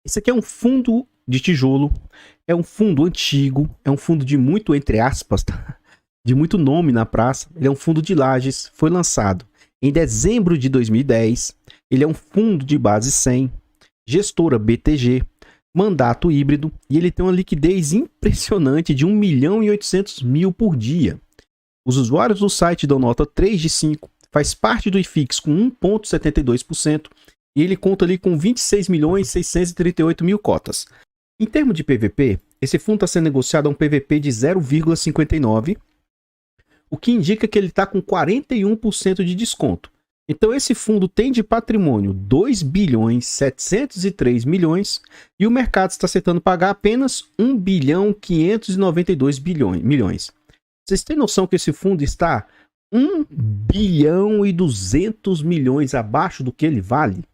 Esse aqui é um fundo de tijolo, é um fundo antigo, é um fundo de muito, entre aspas, tá? De muito nome na praça. Ele é um fundo de lajes, foi lançado em dezembro de 2010. Ele é um fundo de base 100, gestora BTG, mandato híbrido, e ele tem uma liquidez impressionante de 1.800.000 por dia. Os usuários do site dão nota 3 de 5, faz parte do IFIX com 1,72%, e ele conta ali com 26.638.000 cotas. Em termos de PVP, esse fundo está sendo negociado a um PVP de 0,59, o que indica que ele está com 41% de desconto. Então esse fundo tem de patrimônio 2.703 bilhões e o mercado está aceitando pagar apenas 1.592 milhões. Vocês têm noção que esse fundo está 1.200 bilhões abaixo do que ele vale?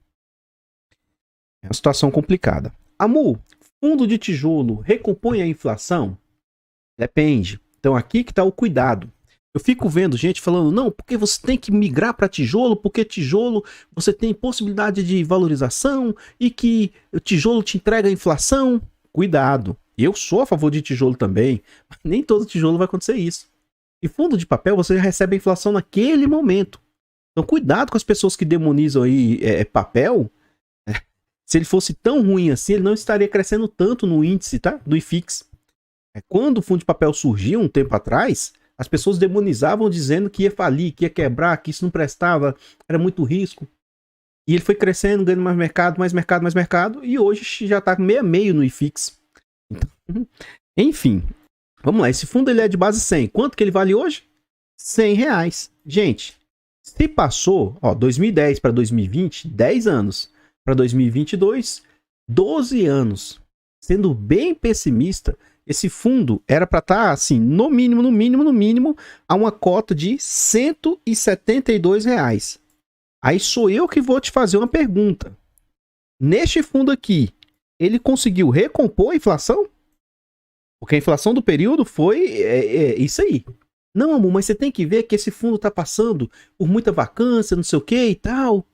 É uma situação complicada. Amu, fundo de tijolo recompõe a inflação? Depende. Então aqui que está o cuidado. Eu fico vendo gente falando, não, porque você tem que migrar para tijolo, porque tijolo você tem possibilidade de valorização e que o tijolo te entrega a inflação. Cuidado. Eu sou a favor de tijolo também, mas nem todo tijolo vai acontecer isso. E fundo de papel você já recebe a inflação naquele momento. Então cuidado com as pessoas que demonizam aí papel. Se ele fosse tão ruim assim, ele não estaria crescendo tanto no índice, tá? Do IFIX. Quando o fundo de papel surgiu um tempo atrás, as pessoas demonizavam dizendo que ia falir, que ia quebrar, que isso não prestava, era muito risco. E ele foi crescendo, ganhando mais mercado, e hoje já está meio a meio no IFIX. Então, enfim, vamos lá. Esse fundo ele é de base 100. Quanto que ele vale hoje? R$100. Gente, se passou, 2010 para 2020, 10 anos. Para 2022, 12 anos. Sendo bem pessimista, esse fundo era para estar, assim, no mínimo, a uma cota de R$172. Aí sou eu que vou te fazer uma pergunta. Neste fundo aqui, ele conseguiu recompor a inflação? Porque a inflação do período foi isso aí. Não, amor, mas você tem que ver que esse fundo está passando por muita vacância, não sei o que e tal.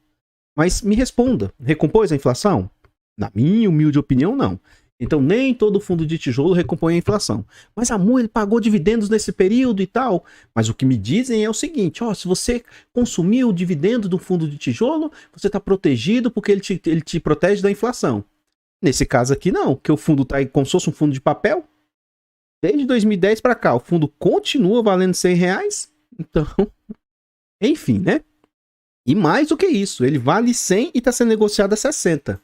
Mas me responda, recompôs a inflação? Na minha humilde opinião, não. Então nem todo fundo de tijolo recompõe a inflação. Mas amor, ele pagou dividendos nesse período e tal. Mas o que me dizem é o seguinte, se você consumiu o dividendo do fundo de tijolo, você está protegido porque ele te protege da inflação. Nesse caso aqui não, que o fundo está aí como se fosse um fundo de papel. Desde 2010 para cá, o fundo continua valendo R$100. Então, enfim, né? E mais do que isso, ele vale 100 e está sendo negociado a 60.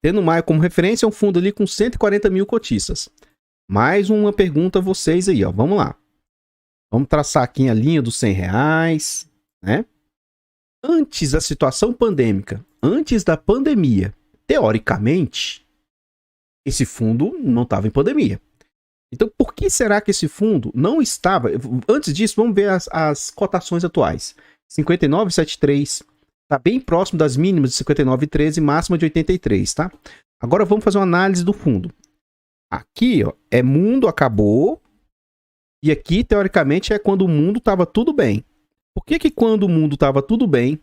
Tendo o Maia como referência, é um fundo ali com 140.000 cotistas. Mais uma pergunta a vocês aí, vamos lá. Vamos traçar aqui a linha dos R$100, né? Antes da situação pandêmica, antes da pandemia, teoricamente, esse fundo não estava em pandemia. Então, por que será que esse fundo não estava... Antes disso, vamos ver as cotações atuais. 59,73, tá bem próximo das mínimas de 59,13 e máxima de 83, tá? Agora vamos fazer uma análise do fundo. Aqui, é mundo acabou, e aqui, teoricamente, é quando o mundo estava tudo bem. Por que quando o mundo estava tudo bem,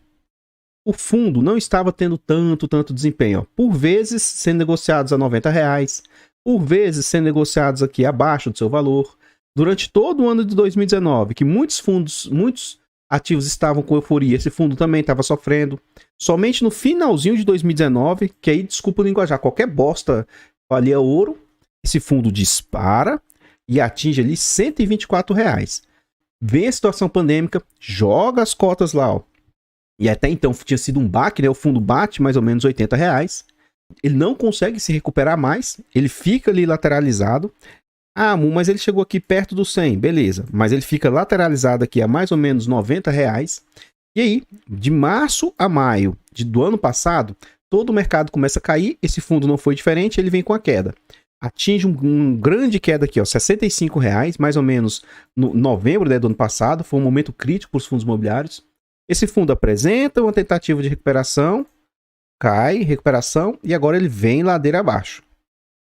o fundo não estava tendo tanto desempenho? Por vezes, sendo negociados a R$90, por vezes, sendo negociados aqui abaixo do seu valor. Durante todo o ano de 2019, que muitos ativos estavam com euforia, esse fundo também estava sofrendo. Somente no finalzinho de 2019, que aí, desculpa o linguajar, qualquer bosta valia ouro, esse fundo dispara e atinge ali R$124. Vem a situação pandêmica, joga as cotas lá, e até então tinha sido um baque, né? O fundo bate mais ou menos R$80. Ele não consegue se recuperar mais, ele fica ali lateralizado. Ah, mas ele chegou aqui perto do 100, beleza. Mas ele fica lateralizado aqui a mais ou menos R$90. E aí, de março a maio do ano passado, todo o mercado começa a cair. Esse fundo não foi diferente, ele vem com a queda. Atinge uma grande queda aqui, R$65, mais ou menos no novembro do ano passado. Foi um momento crítico para os fundos imobiliários. Esse fundo apresenta uma tentativa de recuperação, cai, recuperação, e agora ele vem ladeira abaixo.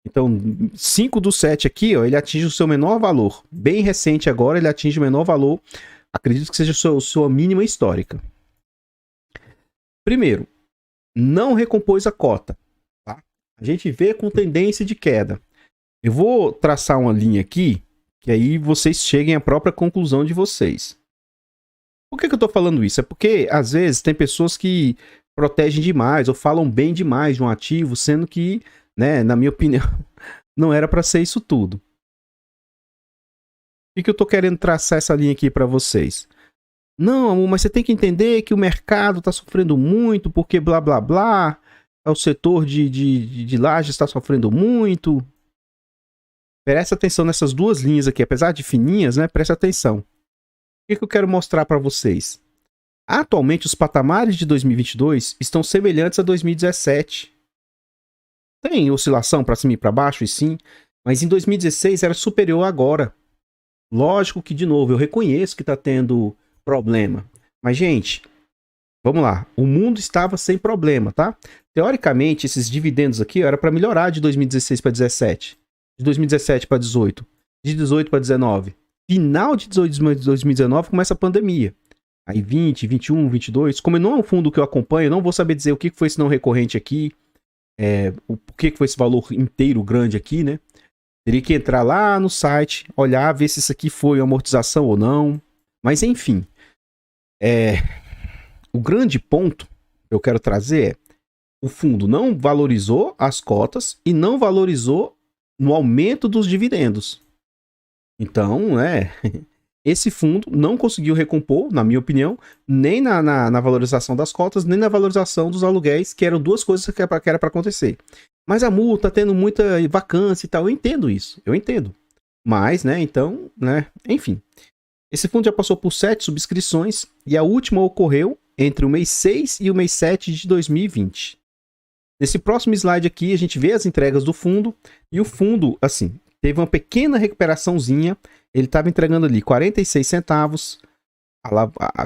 Então, 5/7 aqui, ele atinge o seu menor valor. Bem recente agora, ele atinge o menor valor. Acredito que seja a sua mínima histórica. Primeiro, não recompôs a cota. A gente vê com tendência de queda. Eu vou traçar uma linha aqui, que aí vocês cheguem à própria conclusão de vocês. Por que eu tô falando isso? É porque, às vezes, tem pessoas que protegem demais ou falam bem demais de um ativo, sendo que, né, na minha opinião, não era para ser isso tudo. Por que eu tô querendo traçar essa linha aqui para vocês? Não, amor, mas você tem que entender que o mercado tá sofrendo muito, porque blá blá blá, o setor de lajes está sofrendo muito. Presta atenção nessas duas linhas aqui, apesar de fininhas, né? Presta atenção. O que eu quero mostrar para vocês? Atualmente, os patamares de 2022 estão semelhantes a 2017. Tem oscilação para cima e para baixo, e sim, mas em 2016 era superior agora. Lógico que, de novo, eu reconheço que está tendo problema. Mas, gente, vamos lá. O mundo estava sem problema, tá? Teoricamente, esses dividendos aqui era para melhorar de 2016 para 2017. De 2017 para 2018. De 2018 para 2019. Final de 2019 começa a pandemia. Aí 20, 21, 22. Como não é um fundo que eu acompanho, eu não vou saber dizer o que foi esse não recorrente aqui. O que foi esse valor inteiro grande aqui, né? Teria que entrar lá no site, olhar, ver se isso aqui foi amortização ou não. Mas enfim. O grande ponto que eu quero trazer é: o fundo não valorizou as cotas e não valorizou no aumento dos dividendos. Então, esse fundo não conseguiu recompor, na minha opinião, nem na valorização das cotas, nem na valorização dos aluguéis, que eram duas coisas que era para acontecer. Mas a multa tá tendo muita vacância e tal, eu entendo isso, eu entendo. Mas, então, enfim. Esse fundo já passou por 7 subscrições e a última ocorreu entre o mês 6 e o mês 7 de 2020. Nesse próximo slide aqui, a gente vê as entregas do fundo, e o fundo, assim, teve uma pequena recuperaçãozinha. Ele estava entregando ali 46 centavos,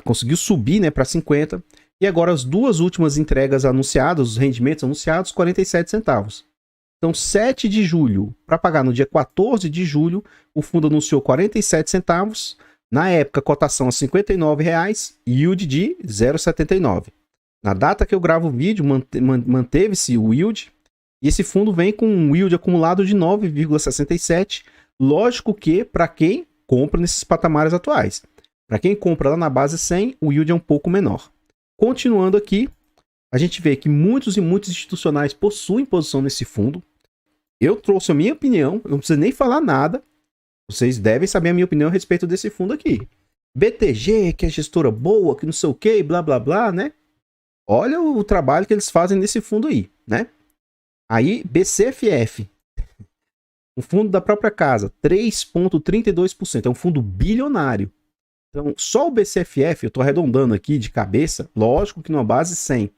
conseguiu subir, né, para 50, e agora as duas últimas entregas anunciadas, os rendimentos anunciados, 47 centavos. Então, 7 de julho, para pagar no dia 14 de julho, o fundo anunciou 47 centavos, na época, cotação a R$ 59,00, yield de 0,79. Na data que eu gravo o vídeo, manteve-se o yield, e esse fundo vem com um yield acumulado de 9,67. Lógico que, para quem compra nesses patamares atuais. Para quem compra lá na base 100, o yield é um pouco menor. Continuando aqui, a gente vê que muitos e muitos institucionais possuem posição nesse fundo. Eu trouxe a minha opinião, eu não preciso nem falar nada. Vocês devem saber a minha opinião a respeito desse fundo aqui. BTG, que é gestora boa, que não sei o que, blá blá blá, né? Olha o trabalho que eles fazem nesse fundo aí, né? Aí, BCFF, um fundo da própria casa, 3,32%. É um fundo bilionário. Então, só o BCFF, eu estou arredondando aqui de cabeça, lógico que numa base 100.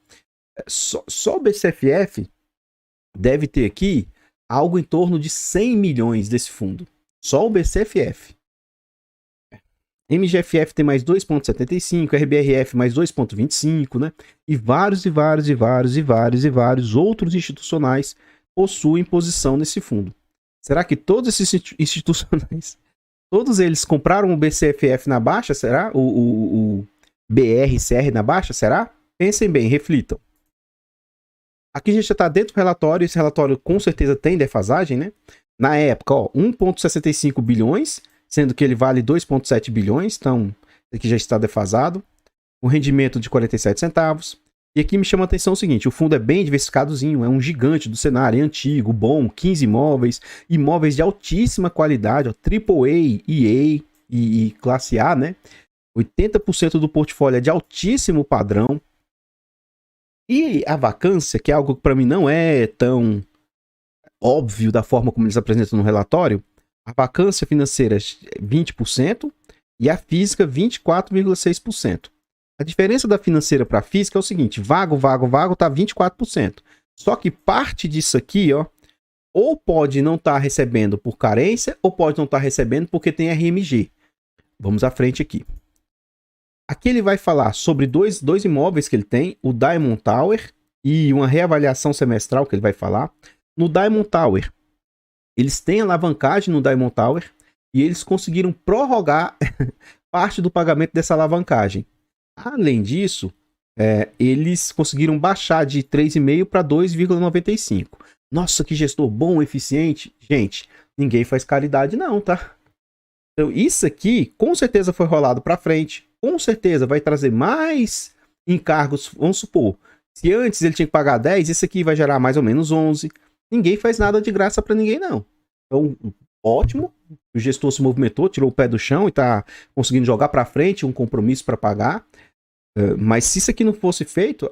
Só o BCFF deve ter aqui algo em torno de 100 milhões desse fundo. Só o BCFF. MGFF tem mais 2,75, RBRF mais 2,25, né? E vários outros institucionais possuem posição nesse fundo. Será que todos esses institucionais, todos eles compraram o BCFF na baixa? Será? O BRCR na baixa? Será? Pensem bem, reflitam. Aqui a gente já está dentro do relatório, esse relatório com certeza tem defasagem, né? Na época, 1,65 bilhões, sendo que ele vale 2,7 bilhões, então aqui já está defasado. Um rendimento de 47 centavos. E aqui me chama a atenção o seguinte, o fundo é bem diversificadozinho, é um gigante do cenário, é antigo, bom, 15 imóveis de altíssima qualidade, AAA, EA e classe A, né? 80% do portfólio é de altíssimo padrão. E a vacância, que é algo que para mim não é tão óbvio da forma como eles apresentam no relatório, a vacância financeira é 20% e a física 24,6%. A diferença da financeira para a física é o seguinte, vago tá 24%. Só que parte disso aqui, ou pode não estar recebendo por carência, ou pode não estar recebendo porque tem RMG. Vamos à frente aqui. Aqui ele vai falar sobre dois imóveis que ele tem, o Diamond Tower e uma reavaliação semestral que ele vai falar. No Diamond Tower, eles têm alavancagem no Diamond Tower e eles conseguiram prorrogar parte do pagamento dessa alavancagem. Além disso, eles conseguiram baixar de 3,5 para 2,95. Nossa, que gestor bom, eficiente. Gente, ninguém faz caridade não, tá? Então, isso aqui, com certeza foi rolado para frente. Com certeza vai trazer mais encargos. Vamos supor, se antes ele tinha que pagar 10, isso aqui vai gerar mais ou menos 11. Ninguém faz nada de graça para ninguém, não. Então, ótimo. O gestor se movimentou, tirou o pé do chão e tá conseguindo jogar para frente um compromisso para pagar. Mas se isso aqui não fosse feito,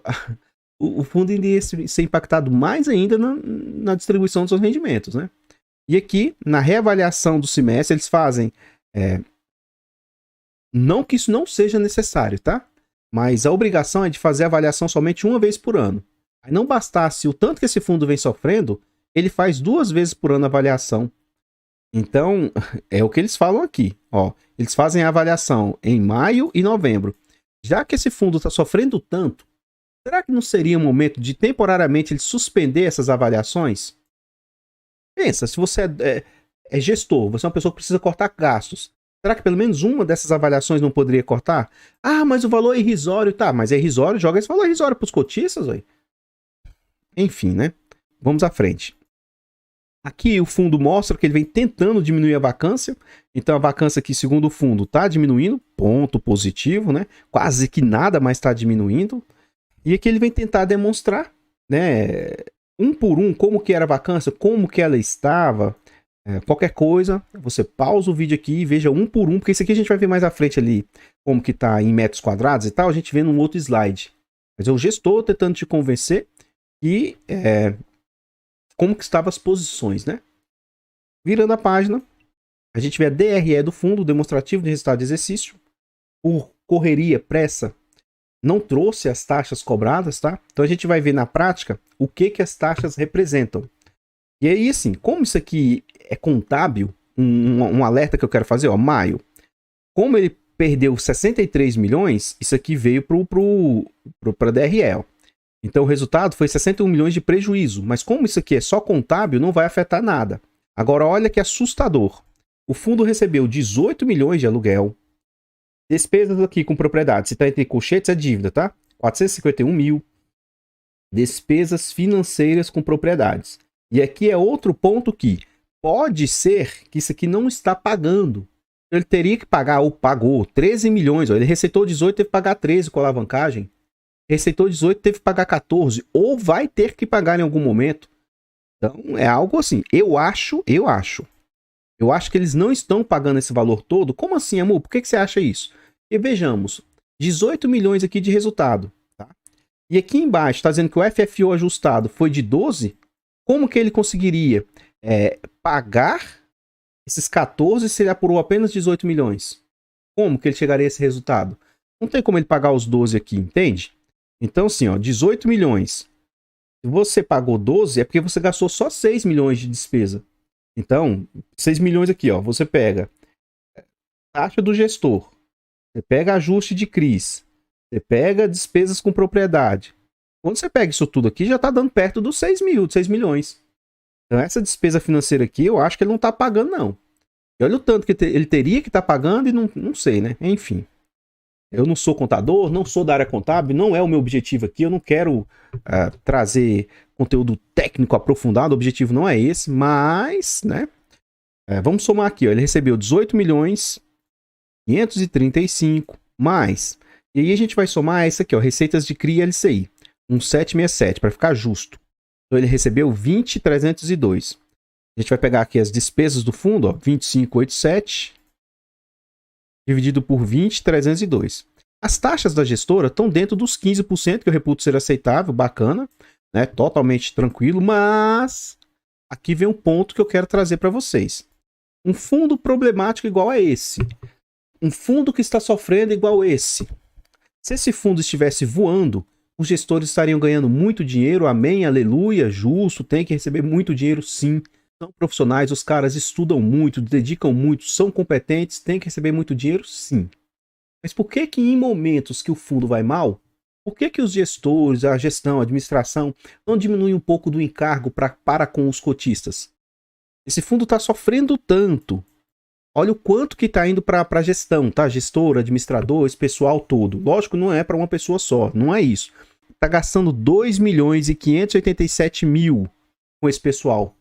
o fundo iria ser impactado mais ainda na distribuição dos seus rendimentos, né? E aqui, na reavaliação do semestre, eles fazem... não que isso não seja necessário, tá? Mas a obrigação é de fazer a avaliação somente uma vez por ano. Aí não bastasse o tanto que esse fundo vem sofrendo, ele faz 2 vezes por ano a avaliação. Então, é o que eles falam aqui. Ó, eles fazem a avaliação em maio e novembro. Já que esse fundo está sofrendo tanto, será que não seria o momento de temporariamente ele suspender essas avaliações? Pensa, se você é gestor, você é uma pessoa que precisa cortar gastos. Será que pelo menos uma dessas avaliações não poderia cortar? Ah, mas o valor é irrisório. Tá, mas é irrisório, joga esse valor irrisório para os cotistas, aí. Enfim, né? Vamos à frente. Aqui o fundo mostra que ele vem tentando diminuir a vacância. Então a vacância aqui, segundo o fundo, está diminuindo. Ponto positivo, né? Quase que nada mais está diminuindo. E aqui ele vem tentar demonstrar, né? Um por um, como que era a vacância, como que ela estava. Qualquer coisa, você pausa o vídeo aqui e veja um por um, porque isso aqui a gente vai ver mais à frente ali, como que tá em metros quadrados e tal, a gente vê num outro slide. Mas eu já estou tentando te convencer que como que estavam as posições, né? Virando a página, a gente vê a DRE do fundo, demonstrativo de resultado de exercício. Por correria, pressa, não trouxe as taxas cobradas, tá? Então a gente vai ver na prática o que as taxas representam. E aí, assim, como isso aqui é contábil, um alerta que eu quero fazer, ó, maio. Como ele perdeu 63 milhões, isso aqui veio para a DRE, ó. Então o resultado foi 61 milhões de prejuízo. Mas como isso aqui é só contábil, não vai afetar nada. Agora olha que assustador. O fundo recebeu 18 milhões de aluguel. Despesas aqui com propriedade. Se está entre colchetes, é dívida, tá? 451 mil. Despesas financeiras com propriedades. E aqui é outro ponto que pode ser que isso aqui não está pagando. Ele teria que pagar, ou pagou, 13 milhões. Ó. Ele receitou 18, teve que pagar 13 com a alavancagem. Receitou 18, teve que pagar 14. Ou vai ter que pagar em algum momento. Então, é algo assim. Eu acho que eles não estão pagando esse valor todo. Como assim, amor? Por que você acha isso? E vejamos, 18 milhões aqui de resultado. Tá? E aqui embaixo está dizendo que o FFO ajustado foi de 12. Como que ele conseguiria pagar esses 14 se ele apurou apenas 18 milhões? Como que ele chegaria a esse resultado? Não tem como ele pagar os 12 aqui, entende? Então, assim, ó, 18 milhões. Se você pagou 12, é porque você gastou só 6 milhões de despesa. Então, 6 milhões aqui, ó, você pega taxa do gestor, você pega ajuste de CRIs, você pega despesas com propriedade. Quando você pega isso tudo aqui, já está dando perto dos 6 milhões. Então, essa despesa financeira aqui, eu acho que ele não está pagando, não. E olha o tanto que ele teria que estar pagando e não sei, né? Enfim. Eu não sou contador, não sou da área contábil, não é o meu objetivo aqui. Eu não quero trazer conteúdo técnico aprofundado, o objetivo não é esse, mas, né? Vamos somar aqui, ó. Ele recebeu 18 milhões 535 mais. E aí a gente vai somar essa aqui, ó, receitas de CRI e LCI. 1767, para ficar justo. Então ele recebeu 20.302. A gente vai pegar aqui as despesas do fundo, ó, 2587 dividido por 20.302. As taxas da gestora estão dentro dos 15%, que eu reputo ser aceitável, bacana, né? Totalmente tranquilo, mas aqui vem um ponto que eu quero trazer para vocês. Um fundo problemático igual a esse, um fundo que está sofrendo igual a esse. Se esse fundo estivesse voando, os gestores estariam ganhando muito dinheiro, amém, aleluia, justo, tem que receber muito dinheiro sim. São profissionais, os caras estudam muito, dedicam muito, são competentes, tem que receber muito dinheiro sim. Mas por que em momentos que o fundo vai mal, por que os gestores, a gestão, a administração não diminuem um pouco do encargo para com os cotistas? Esse fundo está sofrendo tanto. Olha o quanto que está indo para a gestão, tá? Gestor, administrador, esse pessoal todo. Lógico, não é para uma pessoa só, não é isso. Está gastando 2.587.000 com esse pessoal.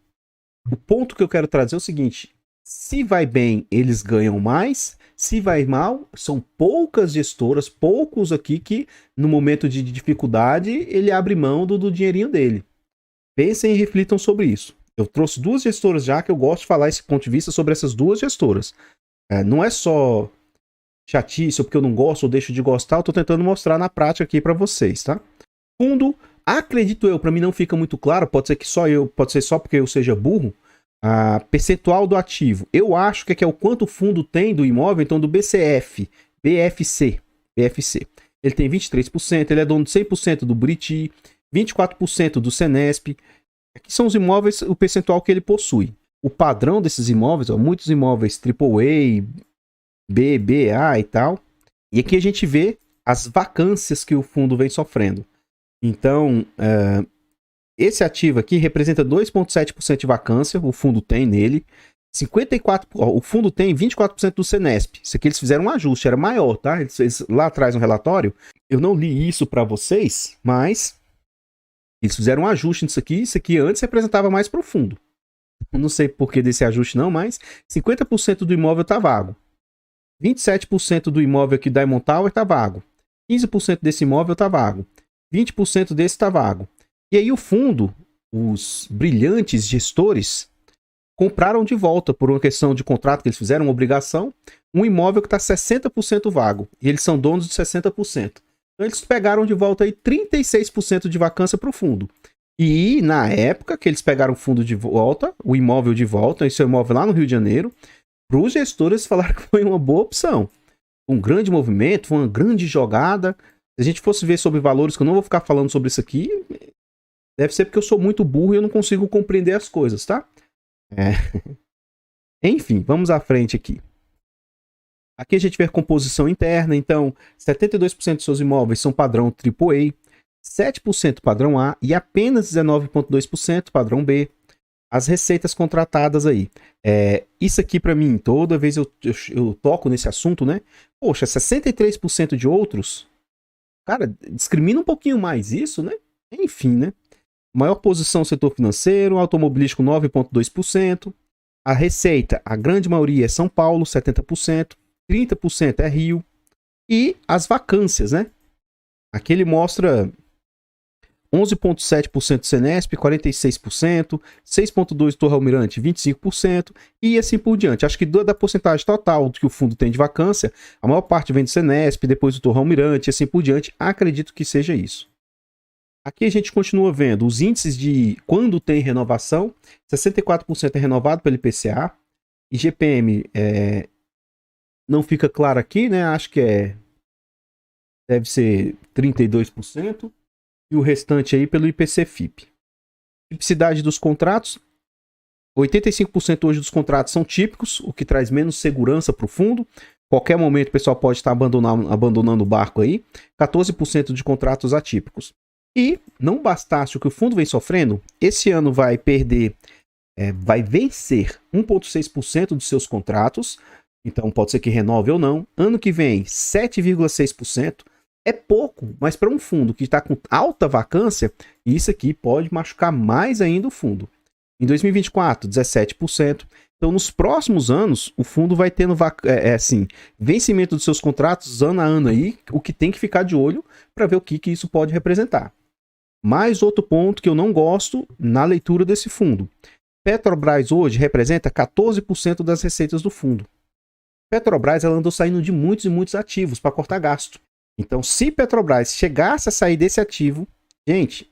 O ponto que eu quero trazer é o seguinte: se vai bem, eles ganham mais. Se vai mal, são poucas gestoras, poucos aqui que, no momento de dificuldade, ele abre mão do dinheirinho dele. Pensem e reflitam sobre isso. Eu trouxe 2 gestoras já que eu gosto de falar esse ponto de vista sobre essas 2 gestoras. Não é só chatice ou porque eu não gosto ou deixo de gostar, eu tô tentando mostrar na prática aqui para vocês, tá? Fundo, acredito eu, para mim não fica muito claro, pode ser que só eu, pode ser só porque eu seja burro, percentual do ativo. Eu acho que é o quanto o fundo tem do imóvel, então do BCF, BFC. Ele tem 23%, ele é dono de 100% do Buriti, 24% do Senesp. Aqui são os imóveis, o percentual que ele possui. O padrão desses imóveis, muitos imóveis AAA, B, BA e tal. E aqui a gente vê as vacâncias que o fundo vem sofrendo. Então, esse ativo aqui representa 2,7% de vacância, o fundo tem nele. 54%, o fundo tem 24% do Senesp. Isso aqui eles fizeram um ajuste, era maior, tá? Eles lá atrás no relatório, eu não li isso para vocês, mas eles fizeram um ajuste nisso aqui. Isso aqui antes representava mais para o fundo. Eu não sei por que desse ajuste não, mas 50% do imóvel tá vago. 27% do imóvel aqui da Diamond Tower tá vago. 15% desse imóvel tá vago. 20% desse tá vago. E aí o fundo, os brilhantes gestores, compraram de volta, por uma questão de contrato que eles fizeram, uma obrigação, um imóvel que está 60% vago. E eles são donos de 60%. Então eles pegaram de volta aí 36% de vacância para o fundo. E na época que eles pegaram o fundo de volta, o imóvel de volta, esse é o imóvel lá no Rio de Janeiro, para os gestores falaram que foi uma boa opção. Um grande movimento, foi uma grande jogada. Se a gente fosse ver sobre valores, que eu não vou ficar falando sobre isso aqui, deve ser porque eu sou muito burro e eu não consigo compreender as coisas, tá? Enfim, vamos à frente aqui. Aqui a gente vê a composição interna, então 72% de seus imóveis são padrão AAA, 7% padrão A e apenas 19,2% padrão B. As receitas contratadas aí. Isso aqui para mim, toda vez eu toco nesse assunto, né? Poxa, 63% de outros, cara, discrimina um pouquinho mais isso, né? Enfim, né? Maior posição setor financeiro, automobilístico 9,2%. A receita, a grande maioria é São Paulo, 70%. 30% é Rio. E as vacâncias, né? Aqui ele mostra 11,7% Senesp, 46%, 6,2% Torre Almirante, 25%, e assim por diante. Acho que da porcentagem total que o fundo tem de vacância, a maior parte vem do Senesp, depois do Torre Almirante, e assim por diante. Acredito que seja isso. Aqui a gente continua vendo os índices de quando tem renovação. 64% é renovado pelo IPCA. IGPM não fica claro aqui, né? Acho que deve ser 32%. E o restante aí pelo IPC-FIP. Tipicidade dos contratos. 85% hoje dos contratos são típicos, o que traz menos segurança para o fundo. Qualquer momento o pessoal pode estar abandonando o barco aí. 14% de contratos atípicos. E não bastasse o que o fundo vem sofrendo, esse ano vai perder, vai vencer 1,6% dos seus contratos. Então pode ser que renove ou não. Ano que vem, 7,6%. É pouco, mas para um fundo que está com alta vacância, isso aqui pode machucar mais ainda o fundo. Em 2024, 17%. Então, nos próximos anos, o fundo vai tendo vencimento dos seus contratos ano a ano aí, o que tem que ficar de olho para ver o que isso pode representar. Mais outro ponto que eu não gosto na leitura desse fundo. Petrobras hoje representa 14% das receitas do fundo. Petrobras ela andou saindo de muitos e muitos ativos para cortar gasto. Então, se Petrobras chegasse a sair desse ativo, gente,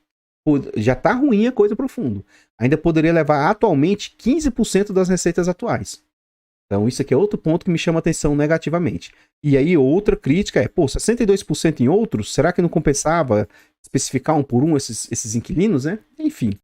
já está ruim a coisa para o fundo. Ainda poderia levar atualmente 15% das receitas atuais. Então, isso aqui é outro ponto que me chama a atenção negativamente. E aí, outra crítica 62% em outros, será que não compensava especificar um por um esses inquilinos, né? Enfim.